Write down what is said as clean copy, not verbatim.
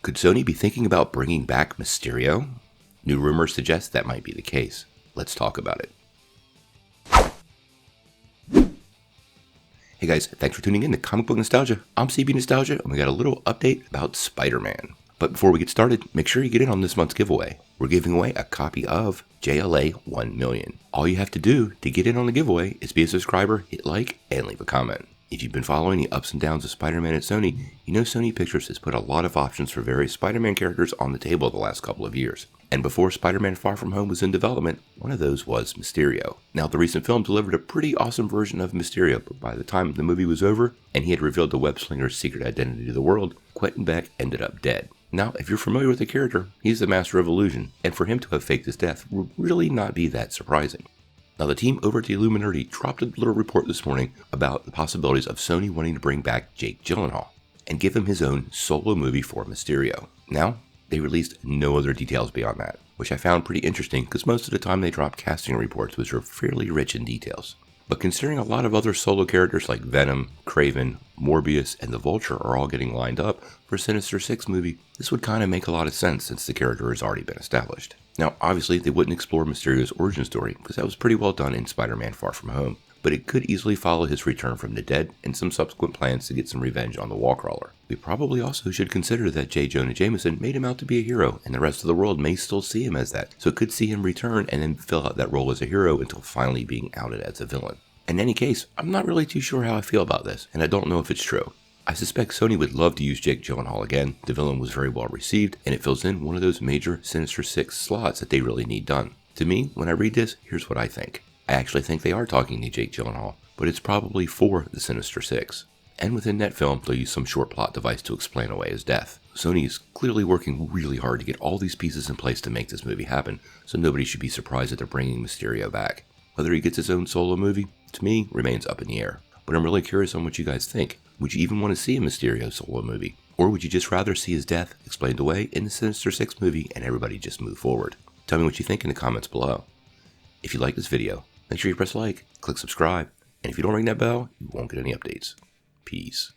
Could Sony be thinking about bringing back Mysterio? New rumors suggest that might be the case. Let's talk about it. Hey guys, thanks for tuning in to Comic Book Nostalgia. I'm CB Nostalgia, and we got a little update about Spider-Man. But before we get started, make sure you get in on this month's giveaway. We're giving away a copy of JLA 1 Million. All you have to do to get in on the giveaway is be a subscriber, hit like, and leave a comment. If you've been following the ups and downs of Spider-Man at Sony, you know Sony Pictures has put a lot of options for various Spider-Man characters on the table the last couple of years. And before Spider-Man Far From Home was in development, one of those was Mysterio. Now, the recent film delivered a pretty awesome version of Mysterio, but by the time the movie was over, and he had revealed the web-slinger's secret identity to the world, Quentin Beck ended up dead. Now, if you're familiar with the character, he's the master of illusion, and for him to have faked his death would really not be that surprising. Now, the team over at the Illuminati dropped a little report this morning about the possibilities of Sony wanting to bring back Jake Gyllenhaal and give him his own solo movie for Mysterio. Now, they released no other details beyond that, which I found pretty interesting because most of the time they dropped casting reports which are fairly rich in details. But considering a lot of other solo characters like Venom, Kraven, Morbius, and the Vulture are all getting lined up for a Sinister 6 movie, this would kind of make a lot of sense since the character has already been established. Now, obviously, they wouldn't explore Mysterio's origin story because that was pretty well done in Spider-Man Far From Home, but it could easily follow his return from the dead and some subsequent plans to get some revenge on the Wallcrawler. We probably also should consider that J. Jonah Jameson made him out to be a hero, and the rest of the world may still see him as that, so it could see him return and then fill out that role as a hero until finally being outed as a villain. In any case, I'm not really too sure how I feel about this, and I don't know if it's true. I suspect Sony would love to use Jake Gyllenhaal again. The villain was very well received, and it fills in one of those major Sinister 6 slots that they really need done. To me, when I read this, here's what I think. I actually think they are talking to Jake Gyllenhaal, but it's probably for the Sinister 6. And within that film, they'll use some short plot device to explain away his death. Sony is clearly working really hard to get all these pieces in place to make this movie happen, so nobody should be surprised that they're bringing Mysterio back. Whether he gets his own solo movie, to me, remains up in the air. But I'm really curious on what you guys think. Would you even want to see a Mysterio solo movie? Or would you just rather see his death explained away in the Sinister 6 movie and everybody just move forward? Tell me what you think in the comments below. If you like this video, make sure you press like, click subscribe, and if you don't ring that bell, you won't get any updates. Peace.